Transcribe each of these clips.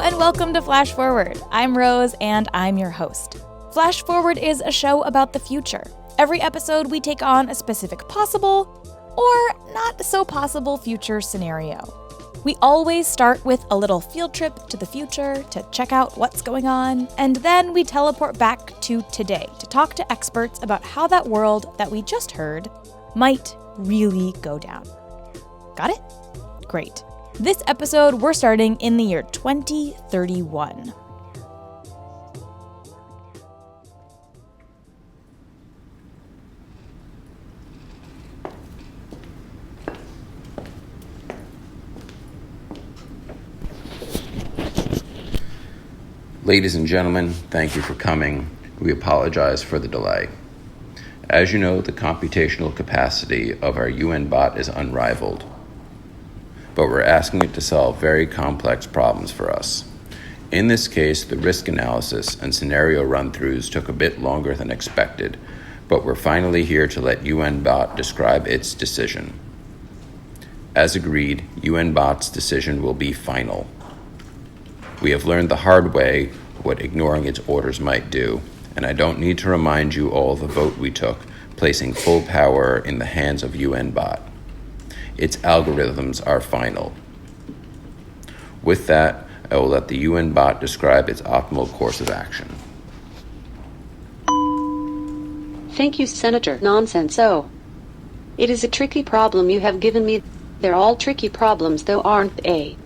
and welcome to Flash Forward. I'm Rose, and I'm your host. Flash Forward is a show about the future. Every episode, we take on a specific possible or not so possible future scenario. We always start with a little field trip to the future to check out what's going on, and then we teleport back to today to talk to experts about how that world that we just heard might really go down. Got it? Great. This episode, we're starting in the year 2031. Ladies and gentlemen, thank you for coming. We apologize for the delay. As you know, the computational capacity of our UN bot is unrivaled, but we're asking it to solve very complex problems for us. In this case, the risk analysis and scenario run-throughs took a bit longer than expected, but we're finally here to let UN bot describe its decision. As agreed, UN bot's decision will be final. We have learned the hard way what ignoring its orders might do, and I don't need to remind you all the vote we took, placing full power in the hands of UN bot. Its algorithms are final. With that, I will let the UN bot describe its optimal course of action. Thank you, Senator Nonsenso. It is a tricky problem you have given me. They're all tricky problems, though, aren't they?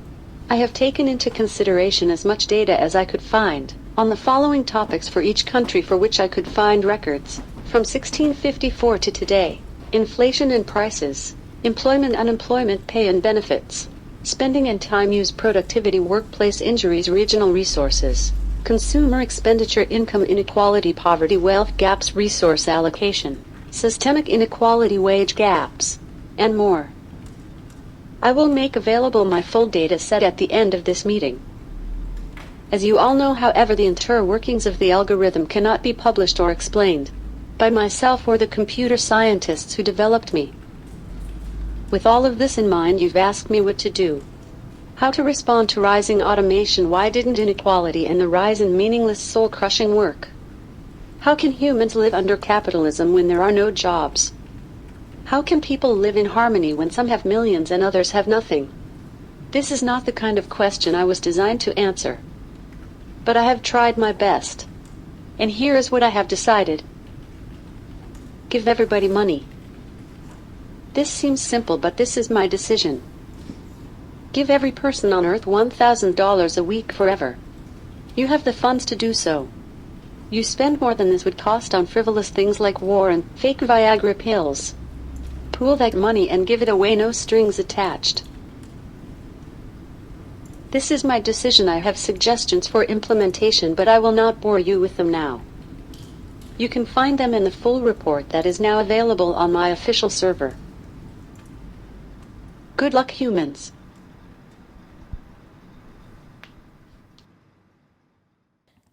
I have taken into consideration as much data as I could find on the following topics for each country for which I could find records from 1654 to today: inflation and prices, employment, unemployment, pay and benefits, spending and time use, productivity, workplace injuries, regional resources, consumer expenditure, income inequality, poverty, wealth gaps, resource allocation, systemic inequality, wage gaps, and more. I will make available my full data set at the end of this meeting. As you all know, however, the inner workings of the algorithm cannot be published or explained by myself or the computer scientists who developed me. With all of this in mind, you've asked me what to do, how to respond to rising automation, why didn't inequality and the rise in meaningless soul-crushing work? How can humans live under capitalism when there are no jobs? How can people live in harmony when some have millions and others have nothing? This is not the kind of question I was designed to answer. But I have tried my best. And here is what I have decided. Give everybody money. This seems simple, but this is my decision. Give every person on Earth $1,000 a week forever. You have the funds to do so. You spend more than this would cost on frivolous things like war and fake Viagra pills. Pool that money and give it away, no strings attached. This is my decision. I have suggestions for implementation, but I will not bore you with them now. You can find them in the full report that is now available on my official server. Good luck, humans.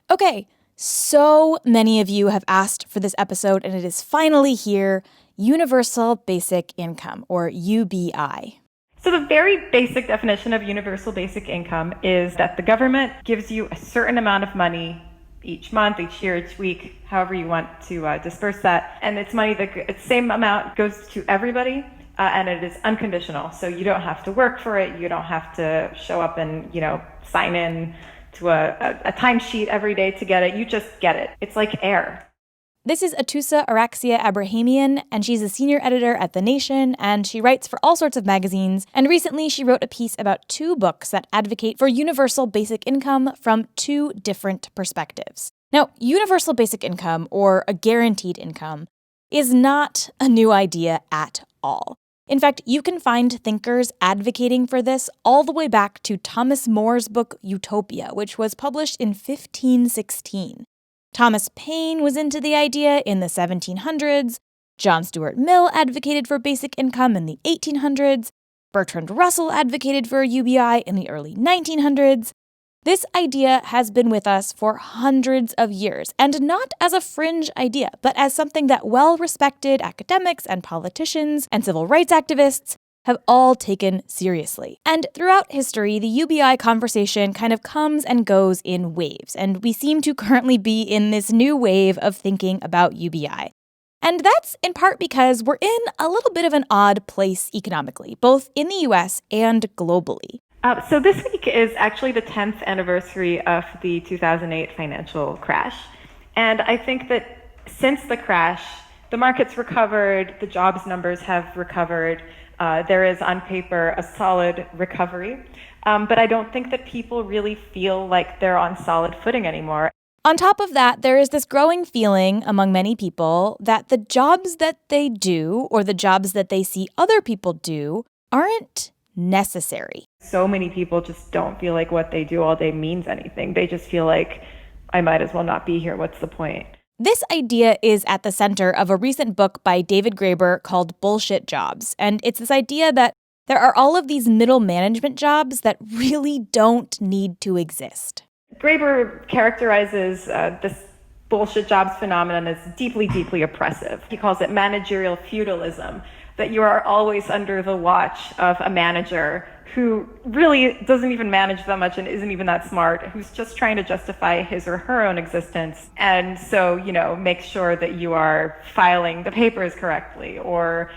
Okay, so many of you have asked for this episode, and it is finally here. Universal Basic Income, or UBI. So the very basic definition of universal basic income is that the government gives you a certain amount of money each month, each year, each week, however you want to disperse that. And it's money that the same amount goes to everybody, and it is unconditional. So you don't have to work for it. You don't have to show up and, sign in to a timesheet every day to get it. You just get it. It's like air. This is Atusa Araxia Abrahamian, and she's a senior editor at The Nation, and she writes for all sorts of magazines. And recently she wrote a piece about 2 books that advocate for universal basic income from 2 different perspectives. Now, universal basic income, or a guaranteed income, is not a new idea at all. In fact, you can find thinkers advocating for this all the way back to Thomas More's book Utopia, which was published in 1516. Thomas Paine was into the idea in the 1700s, John Stuart Mill advocated for basic income in the 1800s, Bertrand Russell advocated for a UBI in the early 1900s. This idea has been with us for hundreds of years, and not as a fringe idea, but as something that well-respected academics and politicians and civil rights activists have all taken seriously. And throughout history, the UBI conversation kind of comes and goes in waves, and we seem to currently be in this new wave of thinking about UBI. And that's in part because we're in a little bit of an odd place economically, both in the US and globally. So this week is actually the 10th anniversary of the 2008 financial crash. And I think that since the crash, the market's recovered, the jobs numbers have recovered, there is on paper a solid recovery. But I don't think that people really feel like they're on solid footing anymore. On top of that, there is this growing feeling among many people that the jobs that they do or the jobs that they see other people do aren't necessary. So many people just don't feel like what they do all day means anything. They just feel like, I might as well not be here. What's the point? This idea is at the center of a recent book by David Graeber called Bullshit Jobs. And it's this idea that there are all of these middle management jobs that really don't need to exist. Graeber characterizes this bullshit jobs phenomenon as deeply, deeply oppressive. He calls it managerial feudalism, that you are always under the watch of a manager who really doesn't even manage that much and isn't even that smart, who's just trying to justify his or her own existence. And so, make sure that you are filing the papers correctly or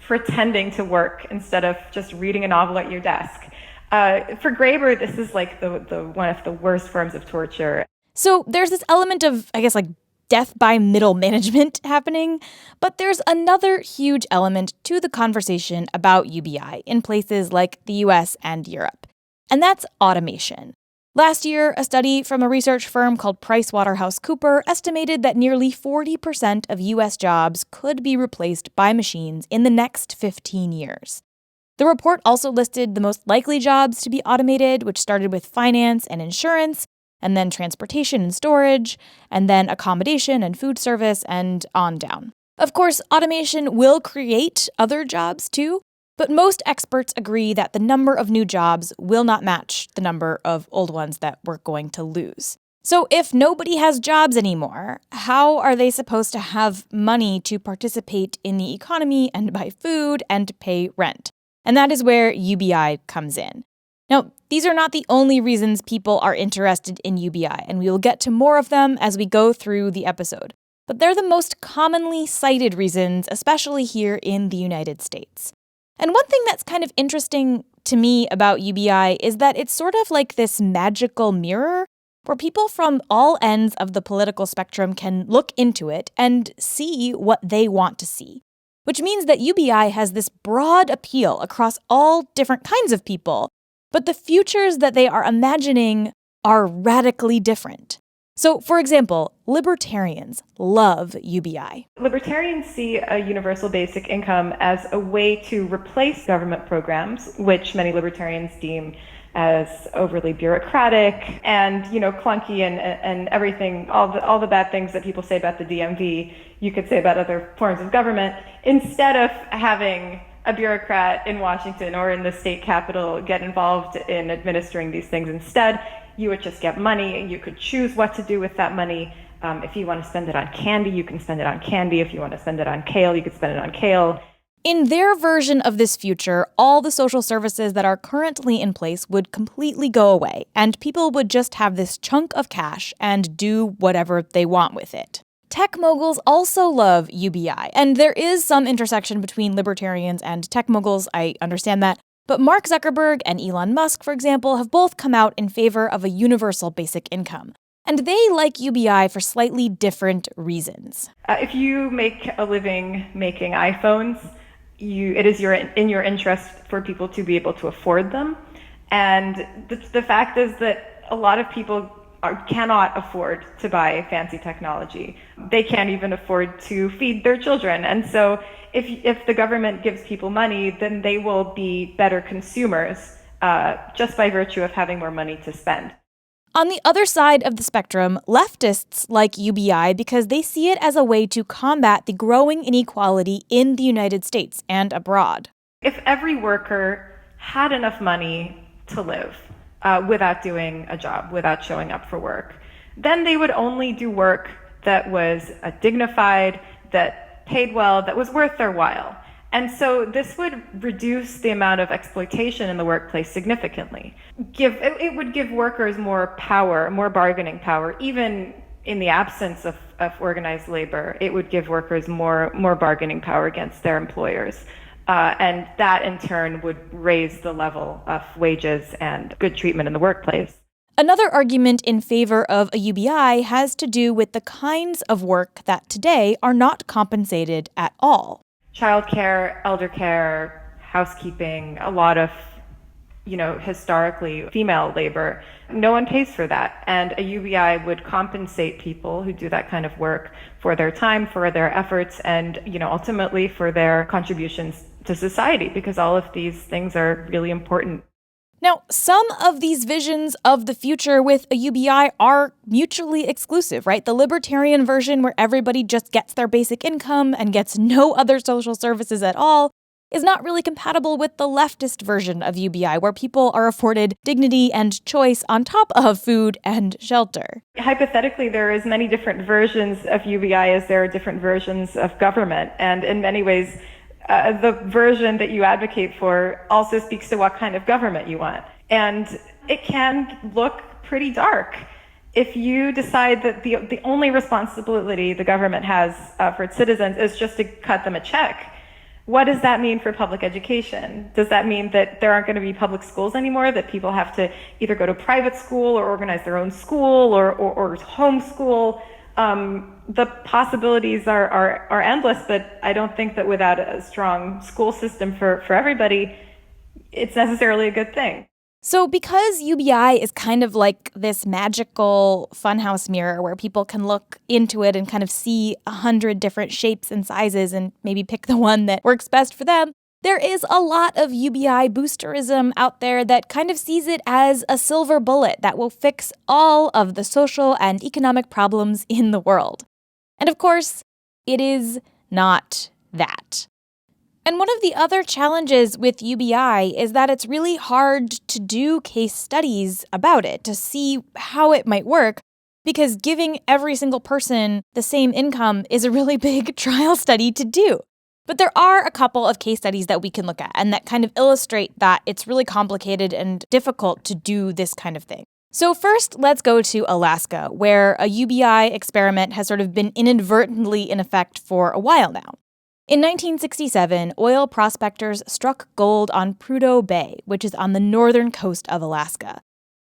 pretending to work instead of just reading a novel at your desk. For Graeber, this is like the one of the worst forms of torture. So there's this element of, death by middle management happening, but there's another huge element to the conversation about UBI in places like the US and Europe, and that's automation. Last year, a study from a research firm called PricewaterhouseCoopers estimated that nearly 40% of US jobs could be replaced by machines in the next 15 years. The report also listed the most likely jobs to be automated, which started with finance and insurance, and then transportation and storage, and then accommodation and food service, and on down. Of course, automation will create other jobs too, but most experts agree that the number of new jobs will not match the number of old ones that we're going to lose. So if nobody has jobs anymore, how are they supposed to have money to participate in the economy and buy food and pay rent? And that is where UBI comes in. Now, these are not the only reasons people are interested in UBI, and we will get to more of them as we go through the episode. But they're the most commonly cited reasons, especially here in the United States. And one thing that's kind of interesting to me about UBI is that it's sort of like this magical mirror where people from all ends of the political spectrum can look into it and see what they want to see. Which means that UBI has this broad appeal across all different kinds of people, but the futures that they are imagining are radically different. So, for example, libertarians love UBI. Libertarians see a universal basic income as a way to replace government programs, which many libertarians deem as overly bureaucratic and, clunky and everything, all the bad things that people say about the DMV, you could say about other forms of government, instead of having a bureaucrat in Washington or in the state capitol get involved in administering these things. Instead, you would just get money and you could choose what to do with that money. If you want to spend it on candy, you can spend it on candy. If you want to spend it on kale, you could spend it on kale. In their version of this future, all the social services that are currently in place would completely go away, and people would just have this chunk of cash and do whatever they want with it. Tech moguls also love UBI, and there is some intersection between libertarians and tech moguls, I understand that, but Mark Zuckerberg and Elon Musk, for example, have both come out in favor of a universal basic income. And they like UBI for slightly different reasons. If you make a living making iPhones, it is in your interest for people to be able to afford them. And the fact is that a lot of people cannot afford to buy fancy technology. They can't even afford to feed their children. And so if the government gives people money, then they will be better consumers just by virtue of having more money to spend. On the other side of the spectrum, leftists like UBI because they see it as a way to combat the growing inequality in the United States and abroad. If every worker had enough money to live without doing a job, without showing up for work, then they would only do work that was dignified, that paid well, that was worth their while. And so this would reduce the amount of exploitation in the workplace significantly. It would give workers more power, more bargaining power, even in the absence of organized labor. It would give workers more bargaining power against their employers. And that in turn would raise the level of wages and good treatment in the workplace. Another argument in favor of a UBI has to do with the kinds of work that today are not compensated at all. Childcare, elder care, housekeeping, a lot of, historically female labor. No one pays for that. And a UBI would compensate people who do that kind of work for their time, for their efforts, and, ultimately for their contributions to society, because all of these things are really important. Now, some of these visions of the future with a UBI are mutually exclusive, right? The libertarian version, where everybody just gets their basic income and gets no other social services at all, is not really compatible with the leftist version of UBI, where people are afforded dignity and choice on top of food and shelter. Hypothetically, there are as many different versions of UBI as there are different versions of government, and in many ways, the version that you advocate for also speaks to what kind of government you want. And it can look pretty dark if you decide that the only responsibility the government has for its citizens is just to cut them a check. What does that mean for public education? Does that mean that there aren't going to be public schools anymore, that people have to either go to private school or organize their own school or homeschool? The possibilities are endless, but I don't think that without a strong school system for everybody, it's necessarily a good thing. So because UBI is kind of like this magical funhouse mirror where people can look into it and kind of see 100 different shapes and sizes and maybe pick the one that works best for them, there is a lot of UBI boosterism out there that kind of sees it as a silver bullet that will fix all of the social and economic problems in the world. And of course, it is not that. And one of the other challenges with UBI is that it's really hard to do case studies about it, to see how it might work, because giving every single person the same income is a really big trial study to do. But there are a couple of case studies that we can look at and that kind of illustrate that it's really complicated and difficult to do this kind of thing. So first, let's go to Alaska, where a UBI experiment has sort of been inadvertently in effect for a while now. In 1967, oil prospectors struck gold on Prudhoe Bay, which is on the northern coast of Alaska.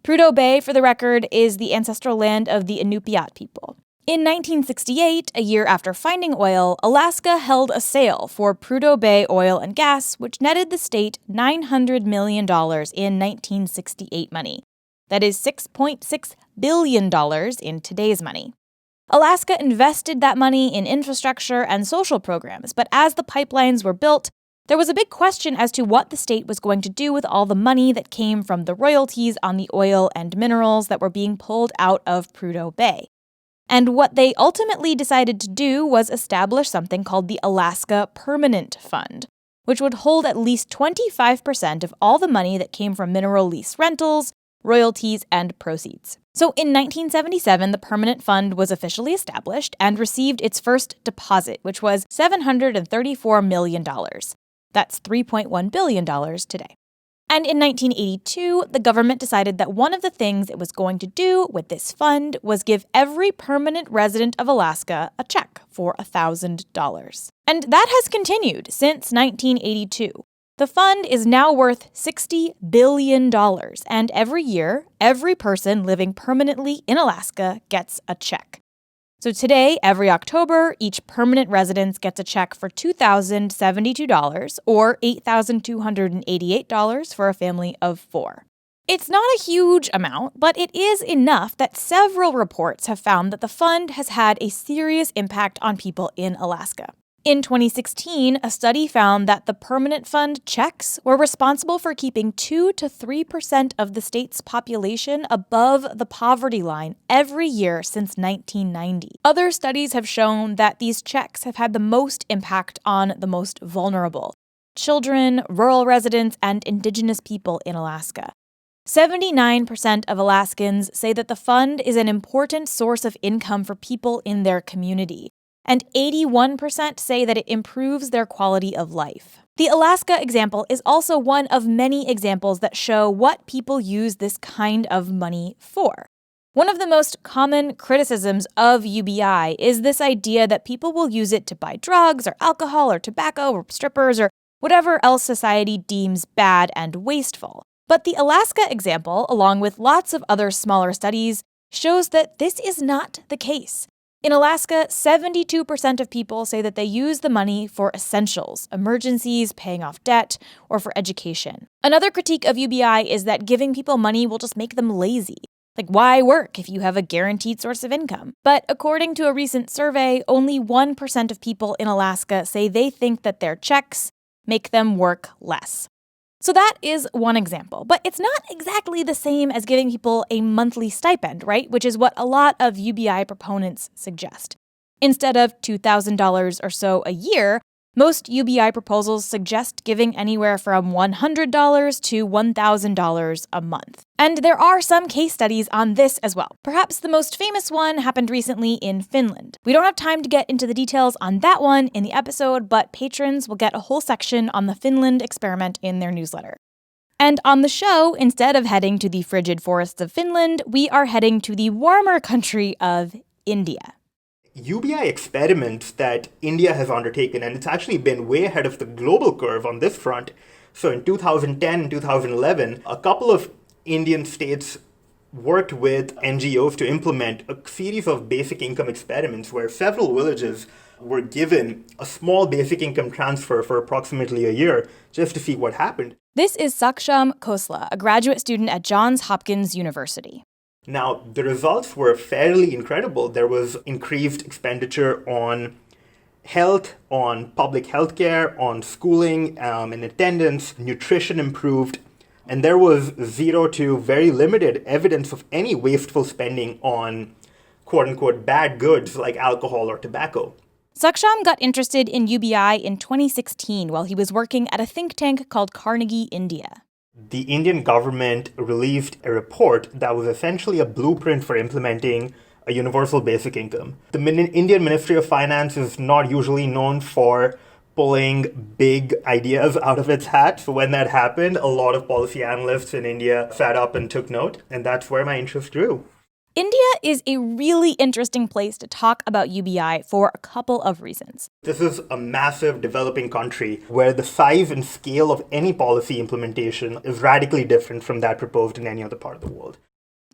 Prudhoe Bay, for the record, is the ancestral land of the Inupiat people. In 1968, a year after finding oil, Alaska held a sale for Prudhoe Bay oil and gas, which netted the state $900 million in 1968 money. That is $6.6 billion in today's money. Alaska invested that money in infrastructure and social programs, but as the pipelines were built, there was a big question as to what the state was going to do with all the money that came from the royalties on the oil and minerals that were being pulled out of Prudhoe Bay. And what they ultimately decided to do was establish something called the Alaska Permanent Fund, which would hold at least 25% of all the money that came from mineral lease rentals, royalties, and proceeds. So in 1977, the Permanent Fund was officially established and received its first deposit, which was $734 million. That's $3.1 billion today. And in 1982, the government decided that one of the things it was going to do with this fund was give every permanent resident of Alaska a check for $1,000. And that has continued since 1982. The fund is now worth $60 billion, and every year, every person living permanently in Alaska gets a check. So today, every October, each permanent resident gets a check for $2,072 or $8,288 for a family of 4. It's not a huge amount, but it is enough that several reports have found that the fund has had a serious impact on people in Alaska. In 2016, a study found that the Permanent Fund checks were responsible for keeping 2 to 3% of the state's population above the poverty line every year since 1990. Other studies have shown that these checks have had the most impact on the most vulnerable: children, rural residents, and indigenous people in Alaska. 79% of Alaskans say that the fund is an important source of income for people in their community. and 81% say that it improves their quality of life. The Alaska example is also one of many examples that show what people use this kind of money for. One of the most common criticisms of UBI is this idea that people will use it to buy drugs or alcohol or tobacco or strippers or whatever else society deems bad and wasteful. But the Alaska example, along with lots of other smaller studies, shows that this is not the case. In Alaska, 72% of people say that they use the money for essentials, emergencies, paying off debt, or for education. Another critique of UBI is that giving people money will just make them lazy. Like, why work if you have a guaranteed source of income? But according to a recent survey, only 1% of people in Alaska say they think that their checks make them work less. So that is one example, but it's not exactly the same as giving people a monthly stipend, right? Which is what a lot of UBI proponents suggest. Instead of $2,000 or so a year, most UBI proposals suggest giving anywhere from $100 to $1,000 a month. And there are some case studies on this as well. Perhaps the most famous one happened recently in Finland. We don't have time to get into the details on that one in the episode, but patrons will get a whole section on the Finland experiment in their newsletter. And on the show, instead of heading to the frigid forests of Finland, we are heading to the warmer country of India. Ubi Experiments that India has undertaken, and it's actually been way ahead of the global curve on this front. So in 2010 and 2011, a couple of Indian states worked with NGOs to implement a series of basic income experiments where several villages were given a small basic income transfer for approximately a year just to see what happened. This is Saksham Khosla, a graduate student at Johns Hopkins University. Now, the results were fairly incredible. There was increased expenditure on health, on public health care, on schooling, and attendance. Nutrition improved. And there was zero to very limited evidence of any wasteful spending on quote-unquote bad goods like alcohol or tobacco. Saksham got interested in UBI in 2016 while he was working at a think tank called Carnegie India. The Indian government released a report that was essentially a blueprint for implementing a universal basic income. The Indian Ministry of Finance is not usually known for pulling big ideas out of its hat. So when that happened, a lot of policy analysts in India sat up and took note, and that's where my interest grew. India is a really interesting place to talk about UBI for a couple of reasons. This is a massive developing country where the size and scale of any policy implementation is radically different from that proposed in any other part of the world.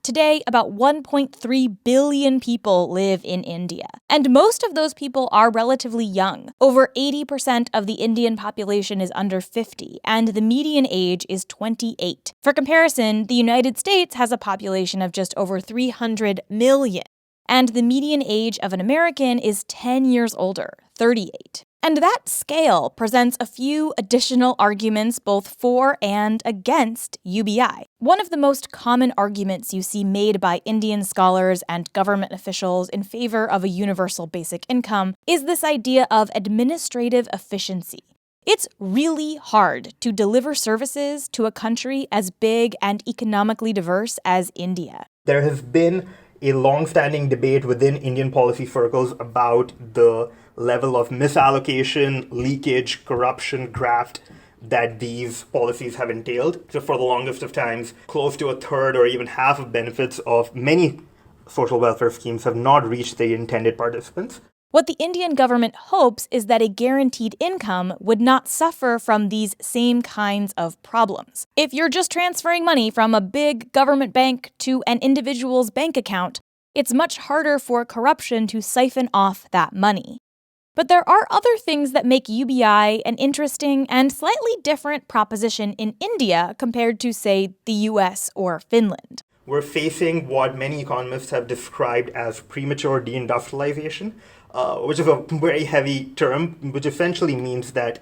Today, about 1.3 billion people live in India, and most of those people are relatively young. Over 80% of the Indian population is under 50, and the median age is 28. For comparison, the United States has a population of just over 300 million, and the median age of an American is 10 years older, 38. And that scale presents a few additional arguments both for and against UBI. One of the most common arguments you see made by Indian scholars and government officials in favor of a universal basic income is this idea of administrative efficiency. It's really hard to deliver services to a country as big and economically diverse as India. There has been a long-standing debate within Indian policy circles about the level of misallocation, leakage, corruption, graft that these policies have entailed. So for the longest of times, close to a third or even half of benefits of many social welfare schemes have not reached the intended participants. What the Indian government hopes is that a guaranteed income would not suffer from these same kinds of problems. If you're just transferring money from a big government bank to an individual's bank account, it's much harder for corruption to siphon off that money. But there are other things that make UBI an interesting and slightly different proposition in India compared to, say, the US or Finland. We're facing what many economists have described as premature deindustrialization, which is a very heavy term, which essentially means that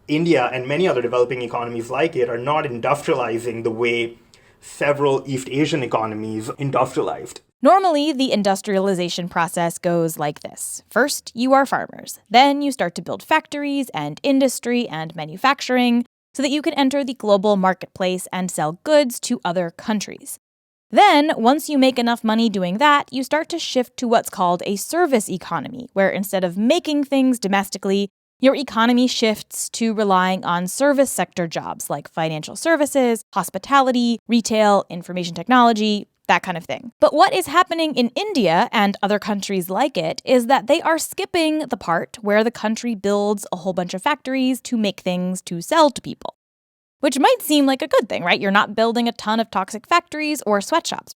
India and many other developing economies like it are not industrializing the way several East Asian economies industrialized. Normally, the industrialization process goes like this. First, you are farmers. Then you start to build factories and industry and manufacturing so that you can enter the global marketplace and sell goods to other countries. Then, once you make enough money doing that, you start to shift to what's called a service economy, where instead of making things domestically, your economy shifts to relying on service sector jobs like financial services, hospitality, retail, information technology, that kind of thing. But what is happening in India and other countries like it is that they are skipping the part where the country builds a whole bunch of factories to make things to sell to people. Which might seem like a good thing, right? You're not building a ton of toxic factories or sweatshops.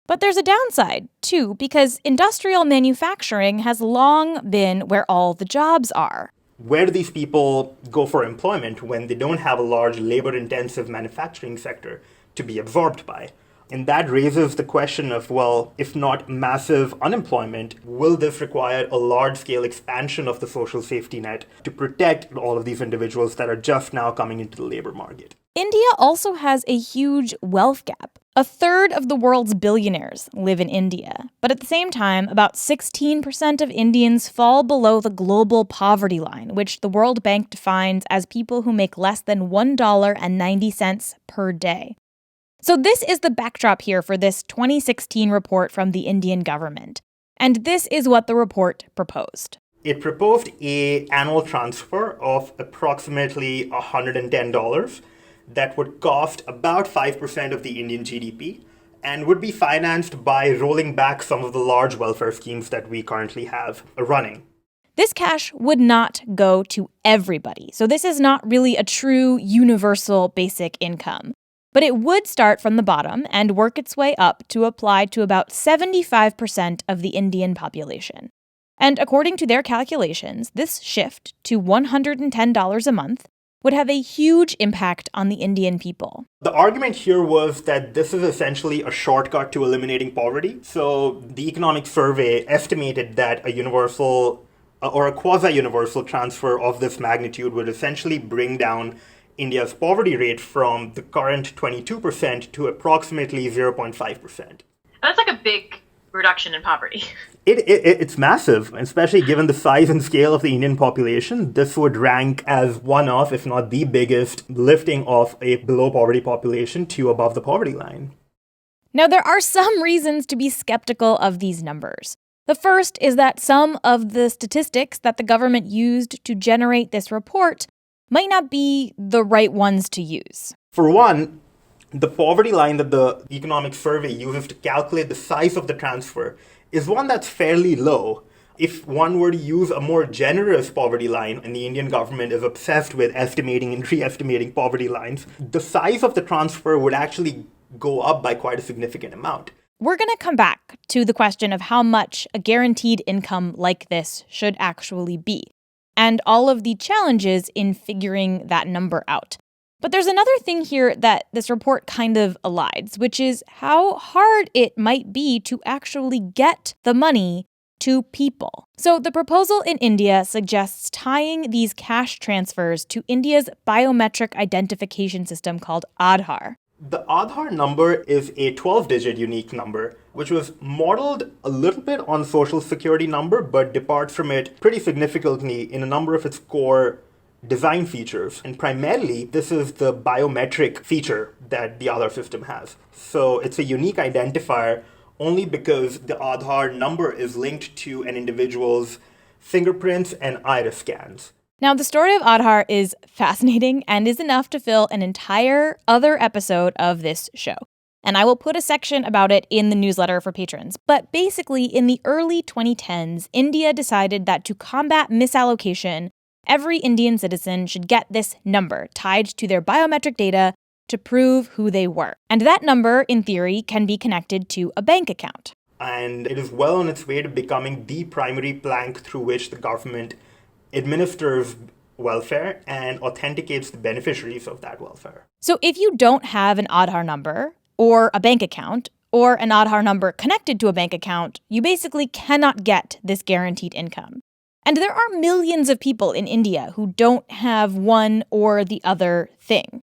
But there's a downside, too, because industrial manufacturing has long been where all the jobs are. Where do these people go for employment when they don't have a large labor-intensive manufacturing sector to be absorbed by? And that raises the question of, well, if not massive unemployment, will this require a large-scale expansion of the social safety net to protect all of these individuals that are just now coming into the labor market? India also has a huge wealth gap. A third of the world's billionaires live in India. But at the same time, about 16% of Indians fall below the global poverty line, which the World Bank defines as people who make less than $1.90 per day. So this is the backdrop here for this 2016 report from the Indian government. And this is what the report proposed. It proposed an annual transfer of approximately $110 that would cost about 5% of the Indian GDP and would be financed by rolling back some of the large welfare schemes that we currently have running. This cash would not go to everybody. So this is not really a true universal basic income. But it would start from the bottom and work its way up to apply to about 75% of the Indian population. And according to their calculations, this shift to $110 a month would have a huge impact on the Indian people. The argument here was that this is essentially a shortcut to eliminating poverty. So the Economic Survey estimated that a universal or a quasi-universal transfer of this magnitude would essentially bring down India's poverty rate from the current 22% to approximately 0.5%. That's like a big reduction in poverty. It's massive, especially given the size and scale of the Indian population. This would rank as one of, if not the biggest, lifting of a below poverty population to above the poverty line. Now, there are some reasons to be skeptical of these numbers. The first is that some of the statistics that the government used to generate this report might not be the right ones to use. For one, the poverty line that the Economic Survey uses to calculate the size of the transfer is one that's fairly low. If one were to use a more generous poverty line, and the Indian government is obsessed with estimating and re-estimating poverty lines, the size of the transfer would actually go up by quite a significant amount. We're going to come back to the question of how much a guaranteed income like this should actually be, and all of the challenges in figuring that number out. But there's another thing here that this report kind of elides, which is how hard it might be to actually get the money to people. So the proposal in India suggests tying these cash transfers to India's biometric identification system called Aadhaar. The Aadhaar number is a 12-digit unique number, which was modeled a little bit on Social Security number, but departs from it pretty significantly in a number of its core design features. And primarily, this is the biometric feature that the Aadhaar system has. So it's a unique identifier only because the Aadhaar number is linked to an individual's fingerprints and iris scans. Now, the story of Aadhaar is fascinating and is enough to fill an entire other episode of this show. And I will put a section about it in the newsletter for patrons. But basically, in the early 2010s, India decided that to combat misallocation, every Indian citizen should get this number tied to their biometric data to prove who they were. And that number, in theory, can be connected to a bank account. And it is well on its way to becoming the primary plank through which the government administers welfare and authenticates the beneficiaries of that welfare. So if you don't have an Aadhaar number or a bank account or an Aadhaar number connected to a bank account, you basically cannot get this guaranteed income. And there are millions of people in India who don't have one or the other thing.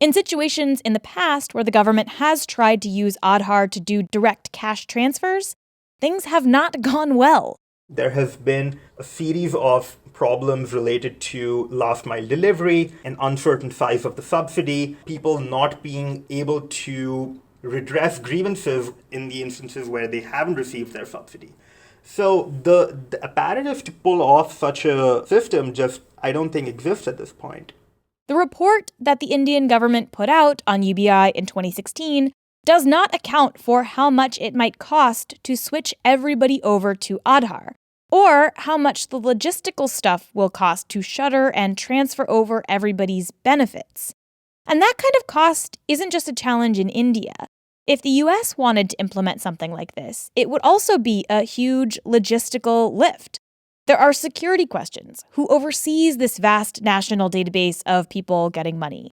In situations in the past where the government has tried to use Aadhaar to do direct cash transfers, things have not gone well. There has been a series of problems related to last mile delivery, an uncertain size of the subsidy, people not being able to redress grievances in the instances where they haven't received their subsidy. So the apparatus to pull off such a system just, I don't think, exists at this point. The report that the Indian government put out on UBI in 2016 does not account for how much it might cost to switch everybody over to Aadhaar, or how much the logistical stuff will cost to shutter and transfer over everybody's benefits. And that kind of cost isn't just a challenge in India. If the US wanted to implement something like this, it would also be a huge logistical lift. There are security questions. Who oversees this vast national database of people getting money?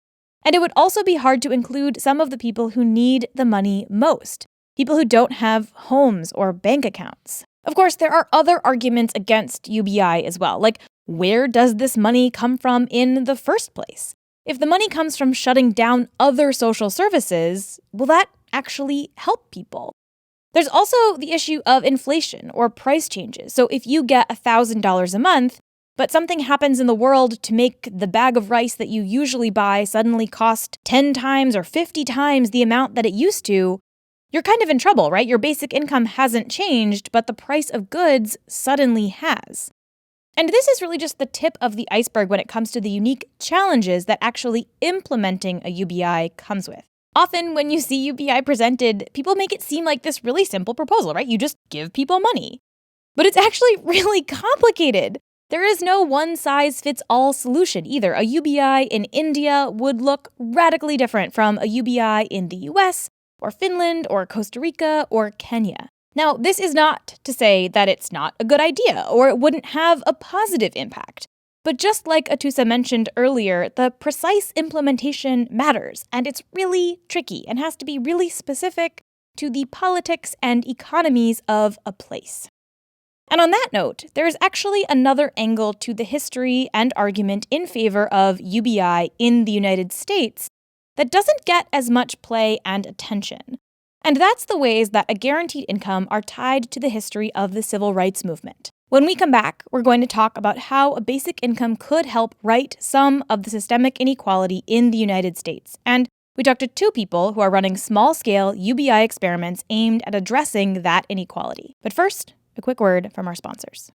And it would also be hard to include some of the people who need the money most, people who don't have homes or bank accounts. Of course, there are other arguments against UBI as well, like where does this money come from in the first place? If the money comes from shutting down other social services, will that actually help people? There's also the issue of inflation or price changes. So if you get $1,000 a month, but something happens in the world to make the bag of rice that you usually buy suddenly cost 10 times or 50 times the amount that it used to, you're kind of in trouble, right? Your basic income hasn't changed, but the price of goods suddenly has. And this is really just the tip of the iceberg when it comes to the unique challenges that actually implementing a UBI comes with. Often when you see UBI presented, people make it seem like this really simple proposal, right? You just give people money. But it's actually really complicated. There is no one-size-fits-all solution either. A UBI in India would look radically different from a UBI in the US, or Finland, or Costa Rica, or Kenya. Now, this is not to say that it's not a good idea, or it wouldn't have a positive impact. But just like Atusa mentioned earlier, the precise implementation matters, and it's really tricky and has to be really specific to the politics and economies of a place. And on that note, there is actually another angle to the history and argument in favor of UBI in the United States that doesn't get as much play and attention. And that's the ways that a guaranteed income are tied to the history of the civil rights movement. When we come back, we're going to talk about how a basic income could help right some of the systemic inequality in the United States. And we talked to two people who are running small-scale UBI experiments aimed at addressing that inequality. But first, a quick word from our sponsors.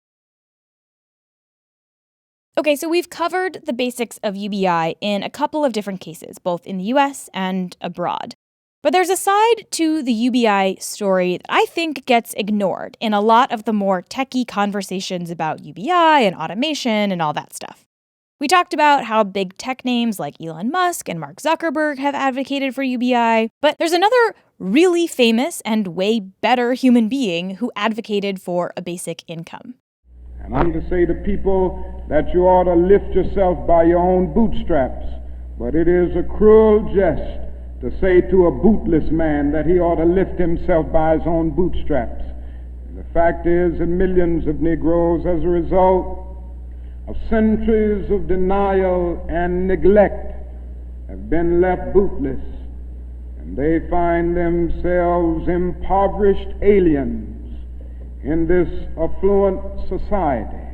Okay, so we've covered the basics of UBI in a couple of different cases, both in the US and abroad. But there's a side to the UBI story that I think gets ignored in a lot of the more techie conversations about UBI and automation and all that stuff. We talked about how big tech names like Elon Musk and Mark Zuckerberg have advocated for UBI, but there's another really famous and way better human being who advocated for a basic income. And I'm to say to people that you ought to lift yourself by your own bootstraps, but it is a cruel jest to say to a bootless man that he ought to lift himself by his own bootstraps. And the fact is that millions of Negroes, as a result of centuries of denial and neglect, have been left bootless, and they find themselves impoverished aliens in this affluent society.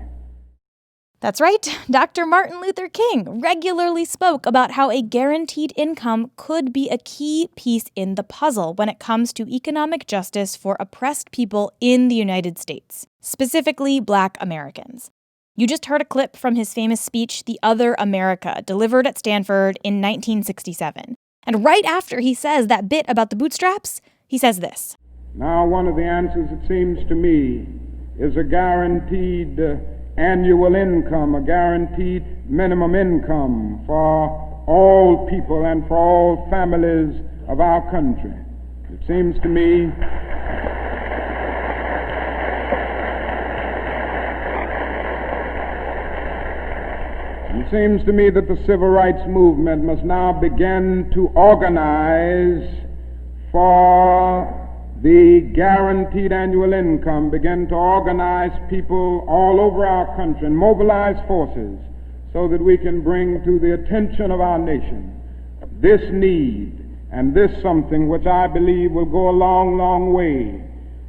That's right. Dr. Martin Luther King regularly spoke about how a guaranteed income could be a key piece in the puzzle when it comes to economic justice for oppressed people in the United States, specifically Black Americans. You just heard a clip from his famous speech, The Other America, delivered at Stanford in 1967. And right after he says that bit about the bootstraps, he says this. Now, one of the answers, it seems to me, is a guaranteed annual income, a guaranteed minimum income for all people and for all families of our country. It seems to me that the civil rights movement must now begin to organize for the guaranteed annual income, begin to organize people all over our country and mobilize forces so that we can bring to the attention of our nation this need and this something which I believe will go a long, long way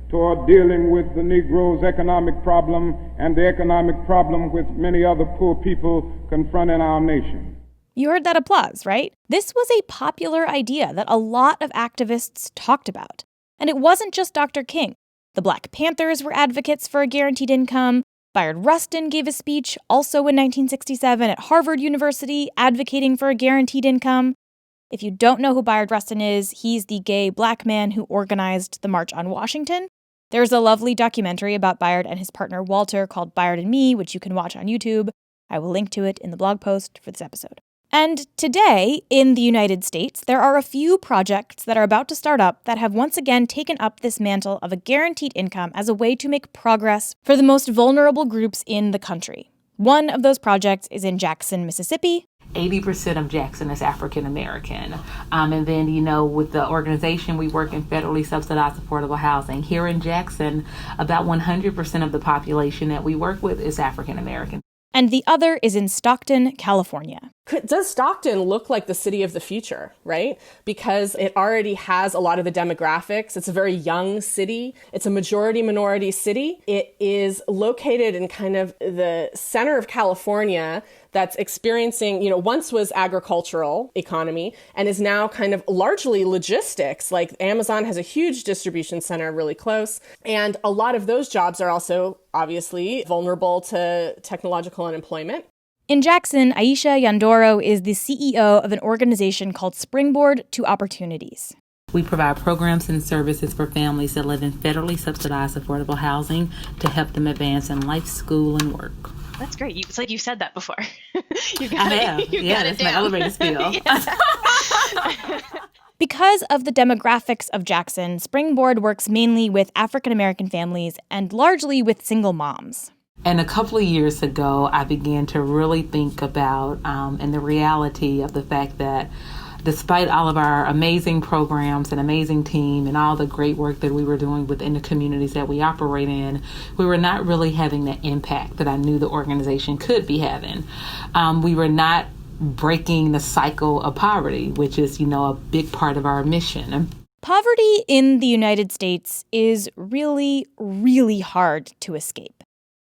toward dealing with the Negro's economic problem and the economic problem which many other poor people confront in our nation. You heard that applause, right? This was a popular idea that a lot of activists talked about. And it wasn't just Dr. King. The Black Panthers were advocates for a guaranteed income. Bayard Rustin gave a speech also in 1967 at Harvard University advocating for a guaranteed income. If you don't know who Bayard Rustin is, he's the gay black man who organized the March on Washington. There's a lovely documentary about Bayard and his partner Walter called Bayard and Me, which you can watch on YouTube. I will link to it in the blog post for this episode. And today, in the United States, there are a few projects that are about to start up that have once again taken up this mantle of a guaranteed income as a way to make progress for the most vulnerable groups in the country. One of those projects is in Jackson, Mississippi. 80% of Jackson is African American. And then, with the organization, we work in federally subsidized affordable housing. Here in Jackson, about 100% of the population that we work with is African American. And the other is in Stockton, California. Does Stockton look like the city of the future, right? Because it already has a lot of the demographics. It's a very young city. It's a majority-minority city. It is located in kind of the center of California that's experiencing, once was agricultural economy and is now kind of largely logistics. Like Amazon has a huge distribution center really close. And a lot of those jobs are also obviously vulnerable to technological unemployment. In Jackson, Aisha Yandoro is the CEO of an organization called Springboard to Opportunities. We provide programs and services for families that live in federally subsidized affordable housing to help them advance in life, school, and work. That's great. It's like you said that before. I have. Yeah, that's my elevator spiel. Because of the demographics of Jackson, Springboard works mainly with African American families and largely with single moms. And a couple of years ago, I began to really think about and the reality of the fact that despite all of our amazing programs and amazing team and all the great work that we were doing within the communities that we operate in, we were not really having the impact that I knew the organization could be having. We were not breaking the cycle of poverty, which is, a big part of our mission. Poverty in the United States is really, really hard to escape.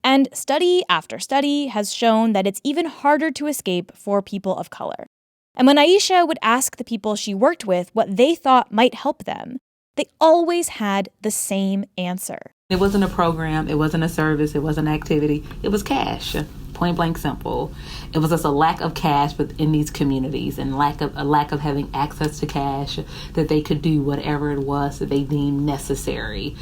And study after study has shown that it's even harder to escape for people of color. And when Aisha would ask the people she worked with what they thought might help them, they always had the same answer. It wasn't a program, it wasn't a service, it wasn't an activity, it was cash. Point blank simple. It was just a lack of cash within these communities and a lack of having access to cash that they could do whatever it was that they deemed necessary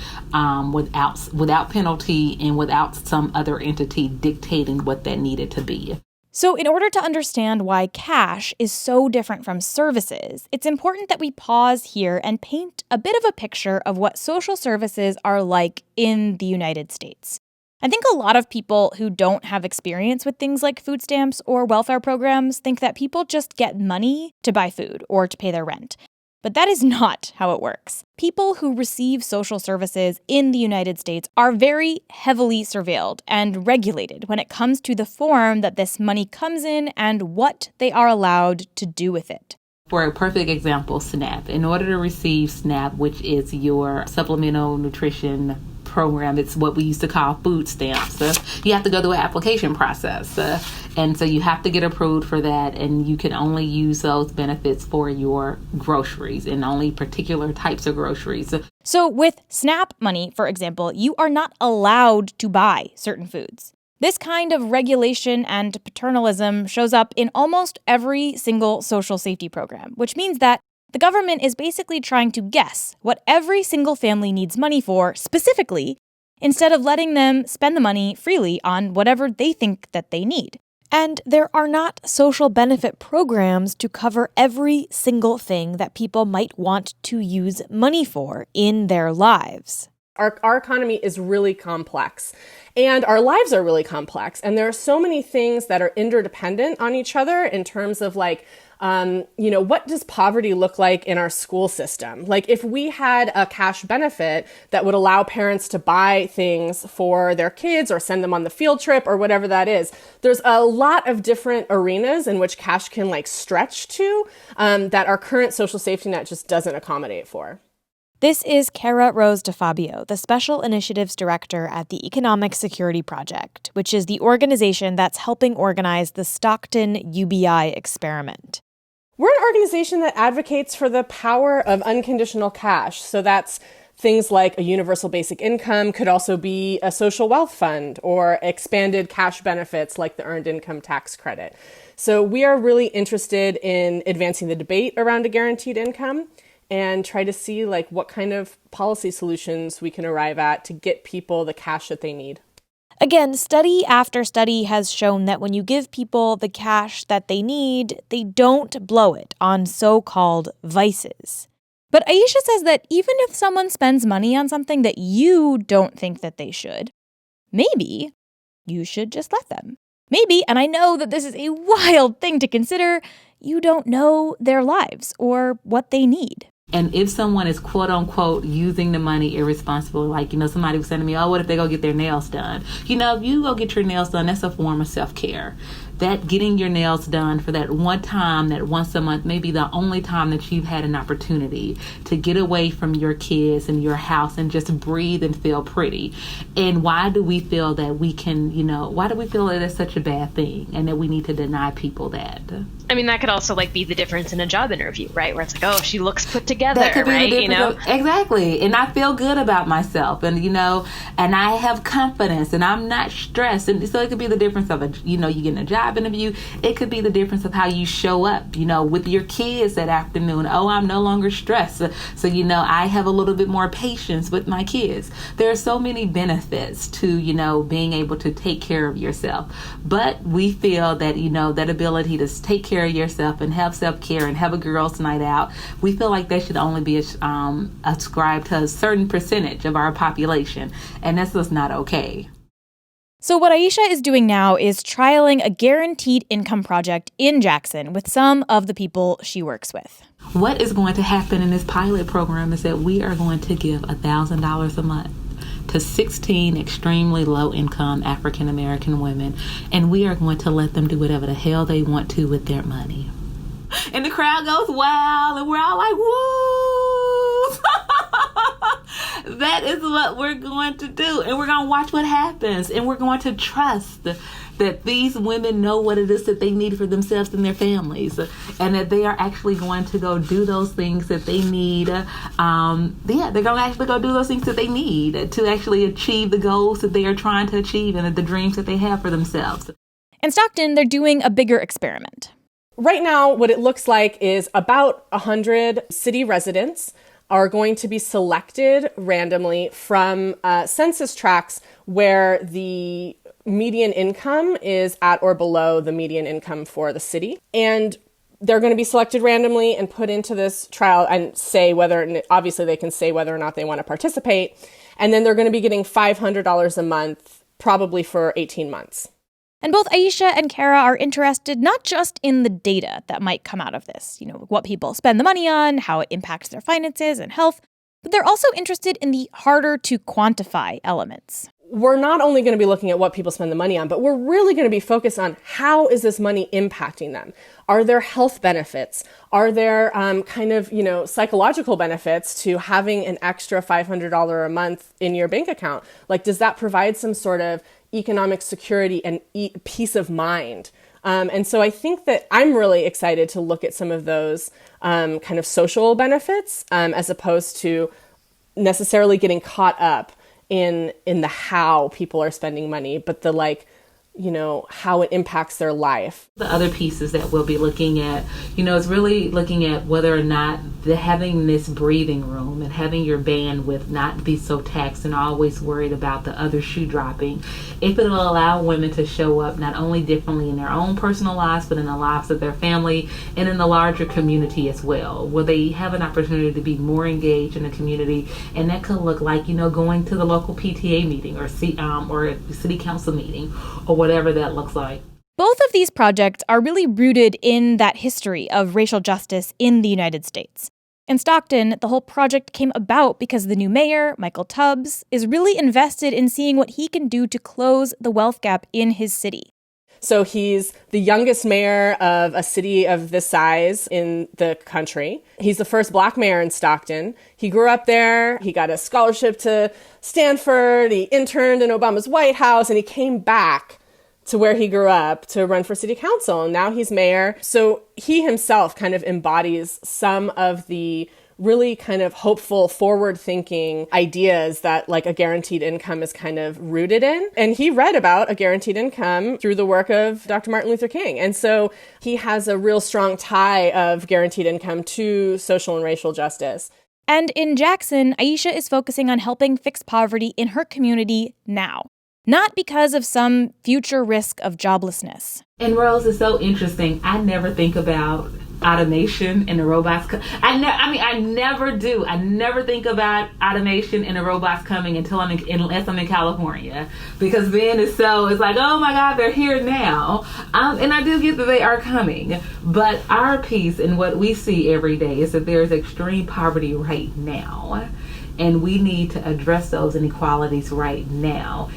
without penalty and without some other entity dictating what that needed to be. So in order to understand why cash is so different from services, it's important that we pause here and paint a bit of a picture of what social services are like in the United States. I think a lot of people who don't have experience with things like food stamps or welfare programs think that people just get money to buy food or to pay their rent. But that is not how it works. People who receive social services in the United States are very heavily surveilled and regulated when it comes to the form that this money comes in and what they are allowed to do with it. For a perfect example, SNAP. In order to receive SNAP, which is your supplemental nutrition program, it's what we used to call food stamps. You have to go through an application process. And so you have to get approved for that, and you can only use those benefits for your groceries and only particular types of groceries. So with SNAP money, for example, you are not allowed to buy certain foods. This kind of regulation and paternalism shows up in almost every single social safety program, which means that the government is basically trying to guess what every single family needs money for specifically, instead of letting them spend the money freely on whatever they think that they need. And there are not social benefit programs to cover every single thing that people might want to use money for in their lives. Our economy is really complex, and our lives are really complex. And there are so many things that are interdependent on each other in terms of what does poverty look like in our school system? Like if we had a cash benefit that would allow parents to buy things for their kids or send them on the field trip or whatever that is, there's a lot of different arenas in which cash can stretch to that our current social safety net just doesn't accommodate for. This is Cara Rose DeFabio, the Special Initiatives Director at the Economic Security Project, which is the organization that's helping organize the Stockton UBI experiment. We're an organization that advocates for the power of unconditional cash. So that's things like a universal basic income, could also be a social wealth fund, or expanded cash benefits like the earned income tax credit. So we are really interested in advancing the debate around a guaranteed income and try to see what kind of policy solutions we can arrive at to get people the cash that they need. Again, study after study has shown that when you give people the cash that they need, they don't blow it on so-called vices. But Aisha says that even if someone spends money on something that you don't think that they should, maybe you should just let them. Maybe, and I know that this is a wild thing to consider, you don't know their lives or what they need. And if someone is quote unquote using the money irresponsibly, somebody was saying to me, oh, what if they go get their nails done? If you go get your nails done, that's a form of self-care. That getting your nails done for that one time, that once a month, maybe the only time that you've had an opportunity to get away from your kids and your house and just breathe and feel pretty. And why do we feel that we can, why do we feel that it's such a bad thing and that we need to deny people that? I mean, that could also be the difference in a job interview, right? Where it's oh, she looks put together, that could be right? The difference. Exactly. And I feel good about myself and, and I have confidence and I'm not stressed. And so it could be the difference of, you getting a job interview. It could be the difference of how you show up, with your kids that afternoon. Oh, I'm no longer stressed. So, I have a little bit more patience with my kids. There are so many benefits to, being able to take care of yourself. But we feel that, that ability to take care of yourself and have self-care and have a girls' night out, we feel like that should only be ascribed to a certain percentage of our population. And that's just not okay. So what Aisha is doing now is trialing a guaranteed income project in Jackson with some of the people she works with. What is going to happen in this pilot program is that we are going to give $1,000 a month to 16 extremely low-income African-American women, and we are going to let them do whatever the hell they want to with their money. And the crowd goes wild, and we're all like, woo! That is what we're going to do. And we're going to watch what happens. And we're going to trust that these women know what it is that they need for themselves and their families. And that they are actually going to go do those things that they need. They're going to actually go do those things that they need to actually achieve the goals that they are trying to achieve and the dreams that they have for themselves. In Stockton, they're doing a bigger experiment. Right now, what it looks like is about 100 city residents are going to be selected randomly from census tracts where the median income is at or below the median income for the city. And they're going to be selected randomly and put into this trial and say obviously they can say whether or not they want to participate. And then they're going to be getting $500 a month, probably for 18 months. And both Aisha and Cara are interested not just in the data that might come out of this, what people spend the money on, how it impacts their finances and health, but they're also interested in the harder to quantify elements. We're not only going to be looking at what people spend the money on, but we're really going to be focused on how is this money impacting them? Are there health benefits? Are there psychological benefits to having an extra $500 a month in your bank account? Does that provide some sort of economic security and peace of mind? And so I think that I'm really excited to look at some of those kind of social benefits as opposed to necessarily getting caught up in the how people are spending money, but the how it impacts their life. The other pieces that we'll be looking at, is really looking at whether or not having this breathing room and having your bandwidth not be so taxed and always worried about the other shoe dropping, if it'll allow women to show up not only differently in their own personal lives, but in the lives of their family and in the larger community as well, where they have an opportunity to be more engaged in the community. And that could look like, going to the local PTA meeting or city council meeting or whatever that looks like. Both of these projects are really rooted in that history of racial justice in the United States. In Stockton, the whole project came about because the new mayor, Michael Tubbs, is really invested in seeing what he can do to close the wealth gap in his city. So he's the youngest mayor of a city of this size in the country. He's the first Black mayor in Stockton. He grew up there. He got a scholarship to Stanford. He interned in Obama's White House, and he came back to where he grew up to run for city council. And now he's mayor. So he himself kind of embodies some of the really kind of hopeful, forward-thinking ideas that like a guaranteed income is kind of rooted in. And he read about a guaranteed income through the work of Dr. Martin Luther King. And so he has a real strong tie of guaranteed income to social and racial justice. And in Jackson, Aisha is focusing on helping fix poverty in her community now, not because of some future risk of joblessness. And Rose, is so interesting. I never think about automation and the robots. I never do. I never think about automation and the robots coming unless I'm in California, because then it's like, oh my God, they're here now. And I do get that they are coming. But our piece and what we see every day is that there's extreme poverty right now, and we need to address those inequalities right now.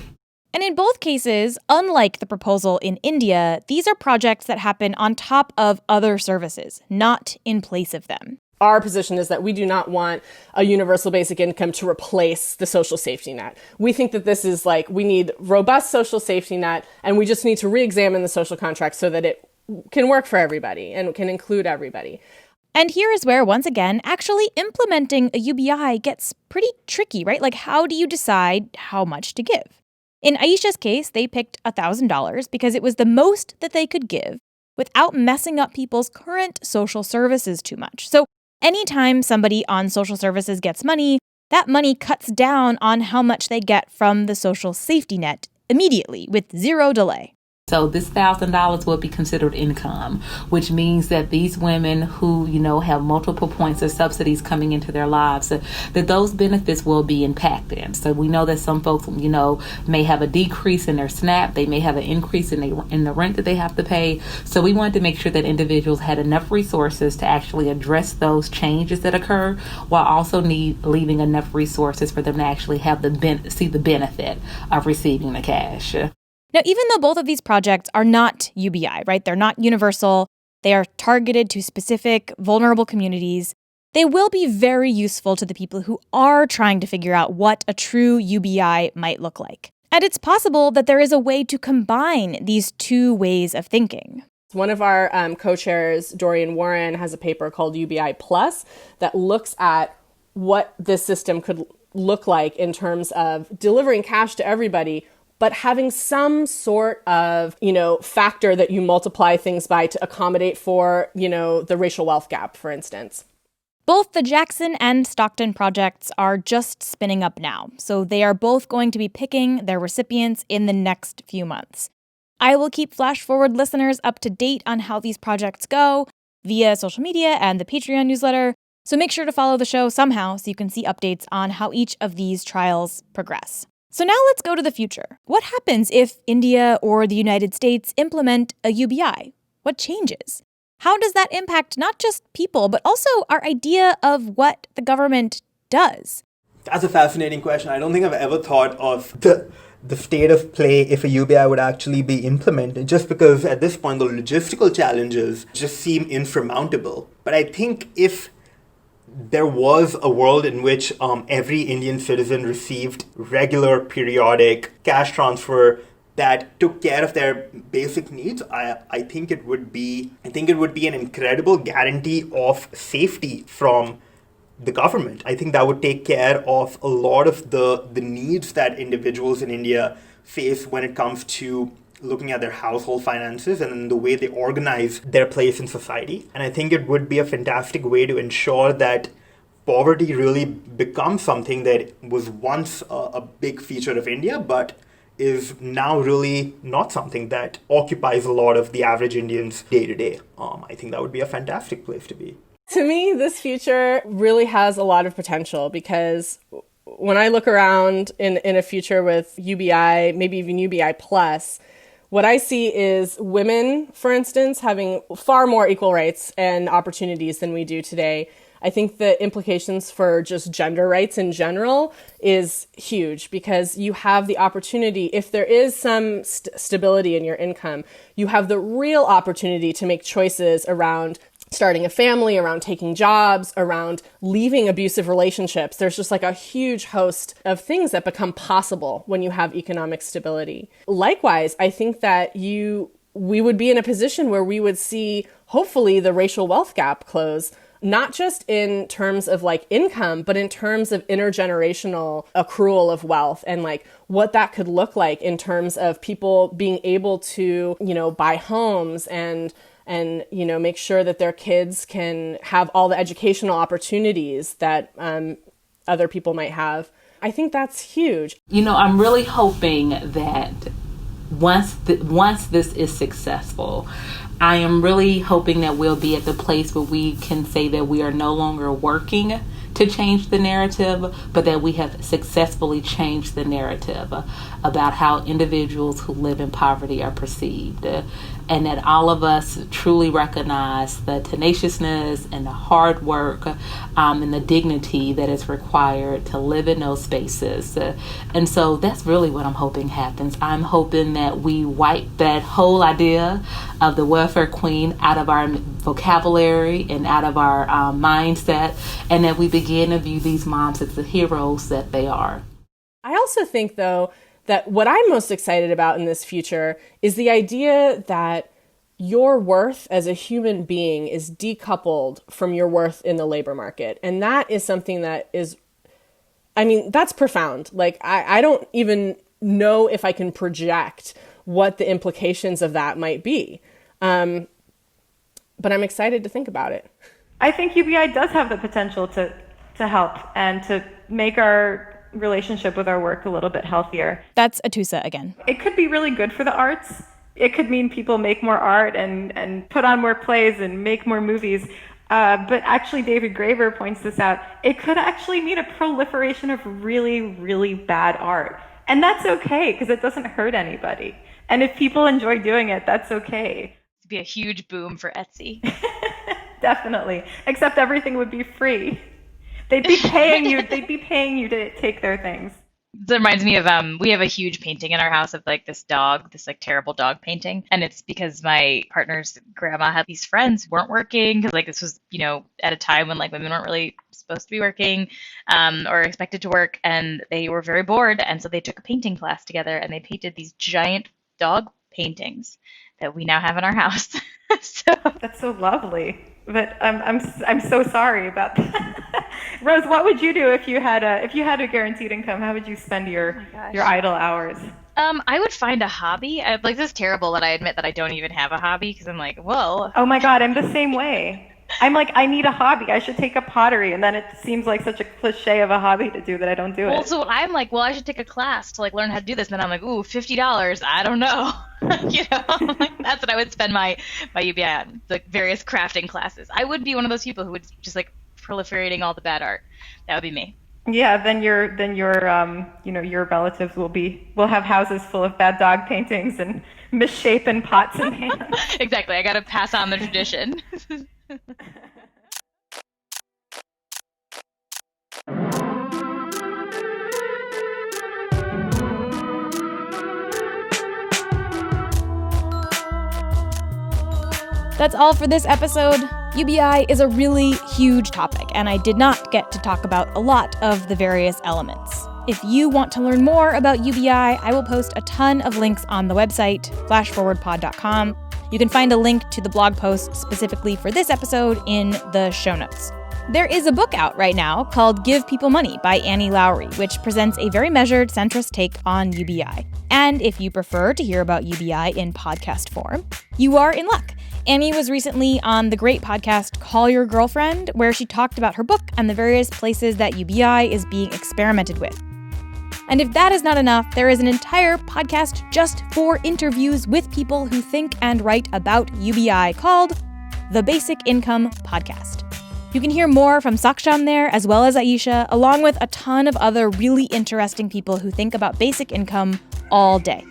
And in both cases, unlike the proposal in India, these are projects that happen on top of other services, not in place of them. Our position is that we do not want a universal basic income to replace the social safety net. We think that this is like, we need robust social safety net, and we just need to re-examine the social contract so that it can work for everybody and can include everybody. And here is where, once again, actually implementing a UBI gets pretty tricky, right? Like, how do you decide how much to give? In Aisha's case, they picked $1,000 because it was the most that they could give without messing up people's current social services too much. So anytime somebody on social services gets money, that money cuts down on how much they get from the social safety net immediately with zero delay. So this $1,000 will be considered income, which means that these women who, have multiple points of subsidies coming into their lives, that those benefits will be impacted. So we know that some folks, may have a decrease in their SNAP. They may have an increase in the rent that they have to pay. So we wanted to make sure that individuals had enough resources to actually address those changes that occur, while also leaving enough resources for them to actually have see the benefit of receiving the cash. Now, even though both of these projects are not UBI, right? They're not universal. They are targeted to specific vulnerable communities. They will be very useful to the people who are trying to figure out what a true UBI might look like. And it's possible that there is a way to combine these two ways of thinking. One of our co-chairs, Dorian Warren, has a paper called UBI Plus that looks at what this system could look like in terms of delivering cash to everybody, but having some sort of, factor that you multiply things by to accommodate for, the racial wealth gap, for instance. Both the Jackson and Stockton projects are just spinning up now, so they are both going to be picking their recipients in the next few months. I will keep Flash Forward listeners up to date on how these projects go via social media and the Patreon newsletter, so make sure to follow the show somehow so you can see updates on how each of these trials progress. So now let's go to the future. What happens if India or the United States implement a UBI? What changes? How does that impact not just people, but also our idea of what the government does? That's a fascinating question. I don't think I've ever thought of the state of play if a UBI would actually be implemented, just because at this point the logistical challenges just seem insurmountable. But I think if there was a world in which every Indian citizen received regular, periodic cash transfer that took care of their basic needs, I think it would be an incredible guarantee of safety from the government. I think that would take care of a lot of the needs that individuals in India face when it comes to looking at their household finances and the way they organize their place in society. And I think it would be a fantastic way to ensure that poverty really becomes something that was once a big feature of India, but is now really not something that occupies a lot of the average Indian's day to day. I think that would be a fantastic place to be. To me, this future really has a lot of potential, because when I look around in a future with UBI, maybe even UBI Plus, what I see is women, for instance, having far more equal rights and opportunities than we do today. I think the implications for just gender rights in general is huge, because you have the opportunity, if there is some stability in your income, you have the real opportunity to make choices around starting a family, around taking jobs, around leaving abusive relationships. There's just like a huge host of things that become possible when you have economic stability. Likewise, I think that we would be in a position where we would see, hopefully, the racial wealth gap close, not just in terms of like income, but in terms of intergenerational accrual of wealth, and like what that could look like in terms of people being able to, buy homes and make sure that their kids can have all the educational opportunities that other people might have. I think that's huge. I'm really hoping that once this is successful, I am really hoping that we'll be at the place where we can say that we are no longer working to change the narrative, but that we have successfully changed the narrative about how individuals who live in poverty are perceived, and that all of us truly recognize the tenaciousness and the hard work and the dignity that is required to live in those spaces. And so that's really what I'm hoping happens. I'm hoping that we wipe that whole idea of the welfare queen out of our vocabulary and out of our mindset, and that we begin to view these moms as the heroes that they are. I also think, though, that what I'm most excited about in this future is the idea that your worth as a human being is decoupled from your worth in the labor market. And that is something that is, that's profound. Like, I don't even know if I can project what the implications of that might be. But I'm excited to think about it. I think UBI does have the potential to help and to make our relationship with our work a little bit healthier. That's Atusa again. It could be really good for the arts. It could mean people make more art and put on more plays and make more movies. But actually, David Graeber points this out. It could actually mean a proliferation of really, really bad art. And that's okay, because it doesn't hurt anybody. And if people enjoy doing it, that's okay. It'd be a huge boom for Etsy. Definitely. Except everything would be free. They'd be paying you. They'd be paying you to take their things. That reminds me of we have a huge painting in our house of like this dog, this like terrible dog painting, and it's because my partner's grandma had these friends who weren't working, because like this was at a time when like women weren't really supposed to be working or expected to work, and they were very bored, and so they took a painting class together and they painted these giant dog paintings that we now have in our house. So that's so lovely. But I'm so sorry about that. Rose, what would you do if you had a guaranteed income? How would you spend your idle hours? I would find a hobby. This is terrible that I admit that I don't even have a hobby, because I'm like, well. Oh my God, I'm the same way. I'm like, I need a hobby. I should take up pottery, and then it seems like such a cliche of a hobby to do that I don't do it. Well, so I'm like, well, I should take a class to like learn how to do this, and then I'm like, ooh, $50. I don't know. That's what I would spend my UBI on, like various crafting classes. I would be one of those people who would just like proliferating all the bad art. That would be me. Yeah, then your relatives will have houses full of bad dog paintings and misshapen pots and pans. Exactly. I got to pass on the tradition. That's all for this episode. UBI is a really huge topic, and I did not get to talk about a lot of the various elements. If you want to learn more about UBI, I will post a ton of links on the website, flashforwardpod.com. You can find a link to the blog post specifically for this episode in the show notes. There is a book out right now called Give People Money by Annie Lowrey, which presents a very measured, centrist take on UBI. And if you prefer to hear about UBI in podcast form, you are in luck. Annie was recently on the great podcast Call Your Girlfriend, where she talked about her book and the various places that UBI is being experimented with. And if that is not enough, there is an entire podcast just for interviews with people who think and write about UBI called The Basic Income Podcast. You can hear more from Saksham there, as well as Aisha, along with a ton of other really interesting people who think about basic income all day.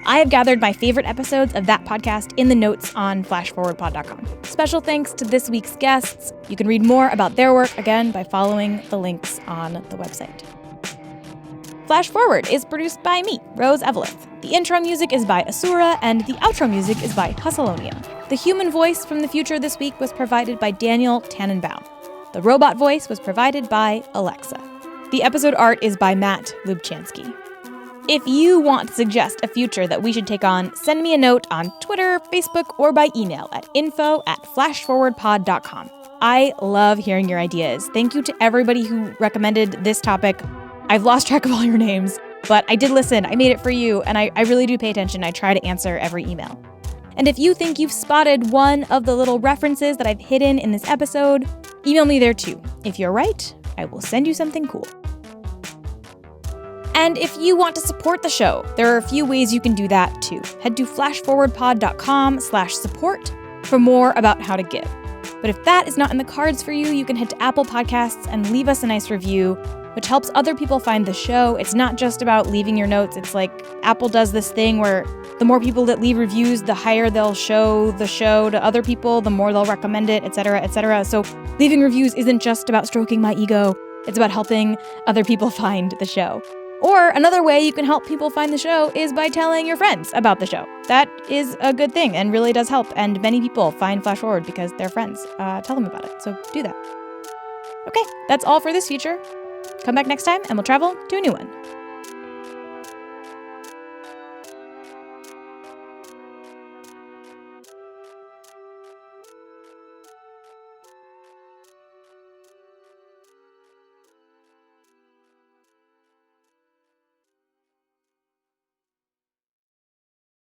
I have gathered my favorite episodes of that podcast in the notes on flashforwardpod.com. Special thanks to this week's guests. You can read more about their work, again, by following the links on the website. Flash Forward is produced by me, Rose Eveleth. The intro music is by Asura, and the outro music is by Hustlonium. The human voice from the future this week was provided by Daniel Tannenbaum. The robot voice was provided by Alexa. The episode art is by Matt Lubchansky. If you want to suggest a future that we should take on, send me a note on Twitter, Facebook, or by email at info@flashforwardpod.com. I love hearing your ideas. Thank you to everybody who recommended this topic. I've lost track of all your names, but I did listen. I made it for you, and I really do pay attention. I try to answer every email. And if you think you've spotted one of the little references that I've hidden in this episode, email me there too. If you're right, I will send you something cool. And if you want to support the show, there are a few ways you can do that too. Head to flashforwardpod.com/support for more about how to give. But if that is not in the cards for you, you can head to Apple Podcasts and leave us a nice review, which helps other people find the show. It's not just about leaving your notes. It's like Apple does this thing where the more people that leave reviews, the higher they'll show the show to other people, the more they'll recommend it, etc., etc. So leaving reviews isn't just about stroking my ego. It's about helping other people find the show. Or another way you can help people find the show is by telling your friends about the show. That is a good thing and really does help. And many people find Flash Forward because they're friends. Tell them about it. So do that. Okay, that's all for this feature. Come back next time and we'll travel to a new one.